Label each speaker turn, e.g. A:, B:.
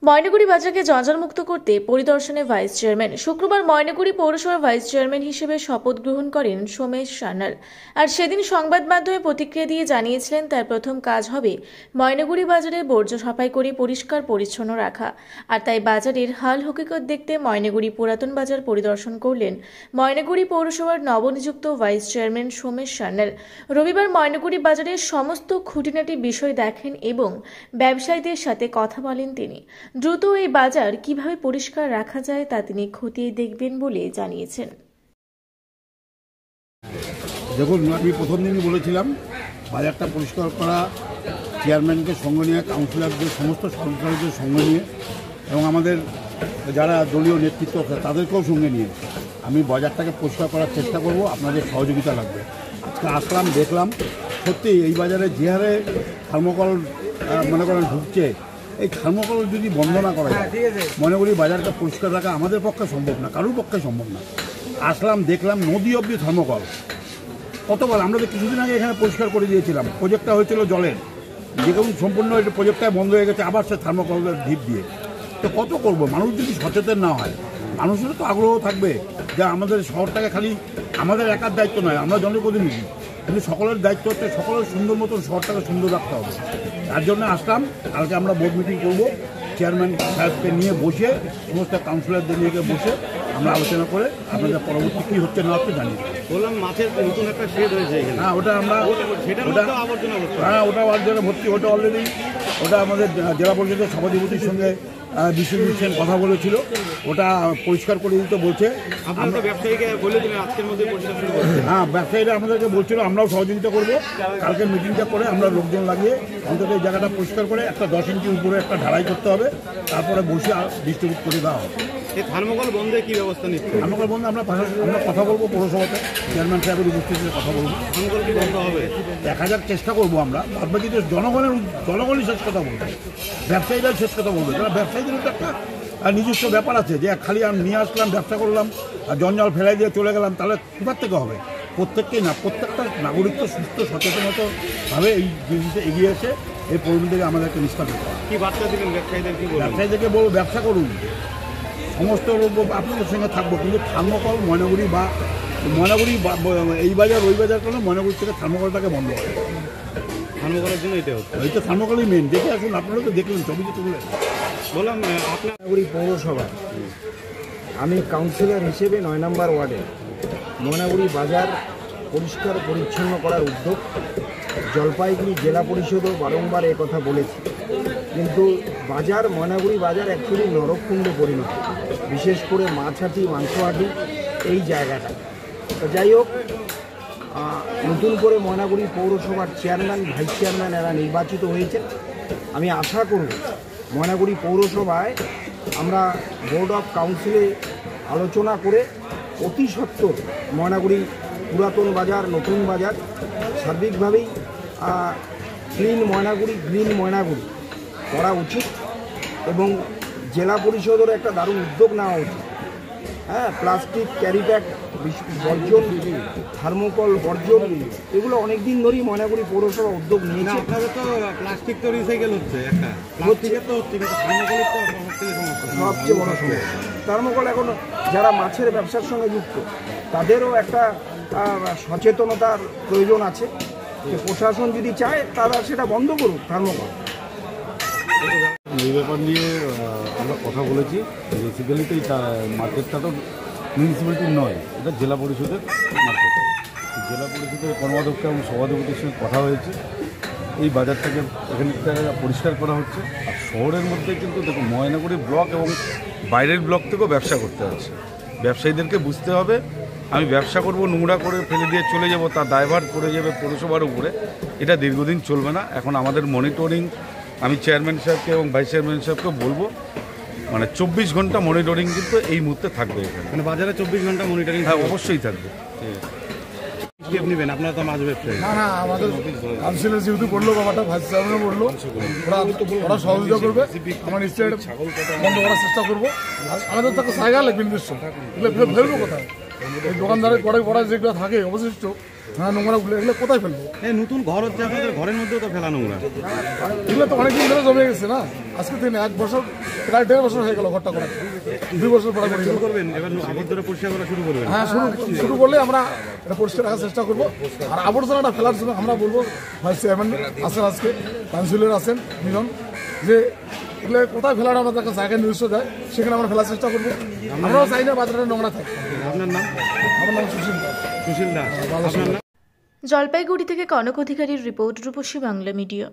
A: ময়নাগুড়ি বাজারকে জঞ্জালমুক্ত করতে পরিদর্শনে ভাইস চেয়ারম্যান। শুক্রবার ময়নাগুড়ি পৌরসভার ভাইস চেয়ারম্যান হিসেবে শপথ গ্রহণ করেন সোমেশ সান্যাল। আর সেদিন সংবাদ মাধ্যমে প্রতিক্রিয়া দিয়ে জানিয়েছিলেন তার প্রথম কাজ হবে ময়নাগুড়ি বাজারে বর্জ্য সাফাই করে পরিষ্কার পরিচ্ছন্ন রাখা। আর তাই বাজারের হাল হকিকত দেখতে ময়নাগুড়ি পুরাতন বাজার পরিদর্শন করলেন ময়নাগুড়ি পৌরসভার নবনিযুক্ত ভাইস চেয়ারম্যান সোমেশ সান্যাল। রবিবার ময়নাগুড়ি বাজারের সমস্ত খুঁটিনাটি বিষয় দেখেন এবং ব্যবসায়ীদের সাথে কথা বলেন তিনি। দ্রুত এই বাজার কিভাবে পরিষ্কার রাখা যায় তা তিনি খতিয়ে দেখবেন বলে জানিয়েছেন।
B: দেখুন, আমি প্রথম দিনই বলেছিলাম বাজারটা পরিষ্কার করা, চেয়ারম্যানকে সঙ্গে নিয়ে, কাউন্সিলরদের, সমস্ত সরকারদের সঙ্গে নিয়ে এবং আমাদের যারা দলীয় নেতৃত্ব তাদেরকেও সঙ্গে নিয়ে আমি বাজারটাকে পরিষ্কার করার চেষ্টা করব। আপনাদের সহযোগিতা লাগবে। আজকে আসলাম, দেখলাম সত্যি এই বাজারে যে হারে থার্মোকল মনে করেন ঢুকছে, এই থার্মোকল যদি বন্ধ না করা যায় মনে করি বাজারটা পরিষ্কার রাখা আমাদের পক্ষে সম্ভব না, কারোর পক্ষে সম্ভব না। আসলাম, দেখলাম নদী অবধি থার্মোকল। কতবার আমরা তো কিছুদিন আগে এখানে পরিষ্কার করে দিয়েছিলাম, প্রজেক্টটা হয়েছিল জলের, যেরকম সম্পূর্ণ এটা প্রজেক্টটাই বন্ধ হয়ে গেছে, আবার সে থার্মোকলের ঢিপ দিয়ে। তো কত করব? মানুষ যদি সচেতন না হয়, মানুষেরও তো আগ্রহ থাকবে যে আমাদের শহরটাকে খালি আমাদের একার দায়িত্ব নয়, আমরা জনপ্রতিনিধি, কিন্তু সকলের দায়িত্ব হচ্ছে সকলের সুন্দর মতন শহরটাকে সুন্দর রাখতে হবে। তার জন্য আসলাম। কালকে আমরা বোর্ড মিটিং করব, চেয়ারম্যান সাহেবকে নিয়ে বসে, সমস্ত কাউন্সিলরদের নিয়ে বসে আমরা আলোচনা করে আপনাদের পরবর্তী কী হচ্ছে না হচ্ছে জানিয়ে
C: বললাম। মাছের নতুন একটা শেড হয়েছে,
B: হ্যাঁ ওটা আমরা ওটা আবর্জনা ভর্তি, ওটা অলরেডি ওটা আমাদের জেলা পরিষদের সভাধিপতির সঙ্গে বিশ্বজিৎ সেন কথা বলেছিল, ওটা পরিষ্কার করে দিতে বলছে। হ্যাঁ, ব্যবসায়ীরা আমাদেরকে বলছিল, আমরাও সহযোগিতা করবো। কালকে মিটিংটা করে আমরা লোকজন লাগিয়ে অন্তত এই জায়গাটা পরিষ্কার করে একটা 10 ইঞ্চি উপরে একটা ঢালাই করতে হবে, তারপরে বসে ডিস্ট্রিবিউট করে দেওয়া হবে।
C: এই থার্মোকল বন্ধে কি ব্যবস্থা নিচ্ছে?
B: থার্মোকল বন্ধে আমরা কথা বলবো পৌরসভাতে, চেয়ারম্যান সাহেবের উপস্থিতিতে কথা বলবো।
C: থার্মোকল কি বন্ধ হবে?
B: 1000 চেষ্টা করবো আমরা। বাদবাকি তো জনগণই শেষ কথা বলবে, ব্যবসায়ীরাই শেষ কথা বলবে। কারণ ব্যবসায়ীদের তো একটা নিজস্ব ব্যাপার আছে যে খালি আমি নিয়ে আসলাম, ব্যবসা করলাম আর জঞ্জাল ফেলাই দিয়ে চলে গেলাম, তাহলে কোথার থেকে হবে? প্রত্যেককেই না, প্রত্যেকটা নাগরিক সুস্থ সচেতনতাভাবে এই জিনিসটা এগিয়ে এসে এই পরিণতিকে আমাদেরকে নিষ্কাশন করতে হবে।
C: কি বার্তা দেবেন ব্যবসায়ীদের? কি
B: ব্যবসায়ীদেরকে বলবো, ব্যবসা করুন, সমস্ত আপনাদের সঙ্গে থাকবো, কিন্তু থার্মোকল ময়নাগুড়ি এই বাজার ওই বাজার করলে ময়নাগুড়ি থেকে থার্মোকলটাকে বন্ধ করে।
C: থার্মোকলের জন্য এটা হচ্ছে,
B: এই তো থার্মোকলই মেন। দেখে আসুন, আপনারা তো দেখলেন ছবিতে তুলে।
C: বললাম আপনার
D: ময়নাগুড়ি পৌরসভা, আমি কাউন্সিলর হিসেবে 9 নম্বর ওয়ার্ডে ময়নাগুড়ি বাজার পরিষ্কার পরিচ্ছন্ন করার উদ্যোগ, জলপাইগুড়ি জেলা পরিষদও বারংবার কথা বলেছি, কিন্তু ময়নাগুড়ি বাজার অ্যাকচুয়ালি নরককুণ্ডে পরিণত, বিশেষ করে মাছহাটি, মাংসহাটি এই জায়গাটা। তো যাই হোক, নতুন করে ময়নাগুড়ি পৌরসভার চেয়ারম্যান, ভাইস চেয়ারম্যান এরা নির্বাচিত হয়েছে। আমি আশা করব ময়নাগুড়ি পৌরসভায় আমরা বোর্ড অফ কাউন্সিলে আলোচনা করে অতি সত্বর ময়নাগুড়ি পুরাতন বাজার, নতুন বাজার সার্বিকভাবেই গ্রিন ময়নাগুড়ি করা উচিত এবং জেলা পরিষদেরও একটা দারুণ উদ্যোগ নেওয়া উচিত। হ্যাঁ, প্লাস্টিক ক্যারি ব্যাগ বর্জন, থার্মোকল বর্জন, এগুলো অনেক দিন ধরেই ময়নাগুড়ি পৌরসভা উদ্যোগ নিয়েছে।
C: আপনাদের তো প্লাস্টিক তো রিসাইকেল হচ্ছে, একটা প্লাস্টিকের তো হচ্ছে, কিন্তু থার্মোকলের তো
D: সবচেয়ে বড় সমস্যা। থার্মোকল এখন যারা মাছের ব্যবসার সঙ্গে যুক্ত তাদেরও একটা সচেতনতার প্রয়োজন আছে, যে প্রশাসন যদি চায় তারা সেটা বন্ধ করুক থার্মোকল।
E: এই ব্যাপার নিয়ে আমরা কথা বলেছি। বেসিক্যালি তো এই মার্কেটটা তো মিউনিসিপ্যালিটির নয়, এটা জেলা পরিষদের মার্কেট। জেলা পরিষদের কর্মাধ্যক্ষ এবং সভাধিপতির সঙ্গে কথা হয়েছে, এই বাজারটাকে এখানটা পরিষ্কার করা হচ্ছে। আর শহরের মধ্যে কিন্তু দেখুন, ময়নাগুড়ি ব্লক এবং বাইরের ব্লক থেকেও ব্যবসা করতে হচ্ছে। ব্যবসায়ীদেরকে বুঝতে হবে, আমি ব্যবসা করব, নোংরা করে ফেলে দিয়ে চলে যাব, তার দায়ভার পড়ে যাবে পৌরসভার উপরে। এটা দীর্ঘদিন চলবে না। এখন আমাদের মনিটরিং, আমি চেয়ারম্যান সাহেবকে এবং ভাইস চেয়ারম্যান সাহেবকে বলবো, মানে 24 ঘন্টা মনিটরিং কিন্তু এই মুহূর্তে থাকবে এখানে।
C: মানে বাজারে 24 ঘন্টা মনিটরিং?
E: হ্যাঁ, অবশ্যই থাকবে।
C: স্টেপ নেবেন আপনারা তো মাছ ব্যবসায়ী?
F: না, আমাদের কাউন্সিলর যেহেতু বললো, ব্যাপারটা ভাইস চেয়ারম্যান বললো, ওরা সহযোগিতা করবে। আমরা নিশ্চয়ই বন্ধ করার চেষ্টা করবো। আমাদের তো জায়গা লাগবে, নিজস্ব ফেলবো কোথায়? এই দোকানদারের পরে পড়া যেগুলো থাকে অবশিষ্ট নোংরাগুলো এগুলো কোথায় ফেলবো?
C: এই নতুন ঘর হচ্ছে আপনাদের, ঘরের মধ্যেও তো ফেলা নোংরা।
F: এগুলো তো অনেকদিন ধরে জমে গেছে না, আজকে দিন 1 বছর প্রায় 1.5 বছর হয়ে গেল ঘরটা করা, 2 বছর পরে করে
C: শুরু করবেন এবার আবর্জনা পরিষ্কার করা শুরু করবেন?
F: হ্যাঁ, শুরু করলে আমরা এটা পরিষ্কার রাখার চেষ্টা করবো। আর আবর্জনাটা ফেলার জন্য আমরা বলবো ভাইস চেয়ারম্যান আছেন, আজকে কাউন্সিলর আছেন দুজন, যে এগুলো কোথায় ফেলার আমাদের একটা জায়গায় নির্দিষ্ট দেয়, সেখানে আমরা ফেলার চেষ্টা করবো। আমরাও চাই না বাজারে নোংরা থাকে।
C: আপনার নাম?
F: আমার নাম সুশীল দাস।
C: সুশীল দাস। আপনার নাম?
A: জলপাইগুড়ি থেকে কনক অধিকারীর রিপোর্ট, রূপসী বাংলা মিডিয়া।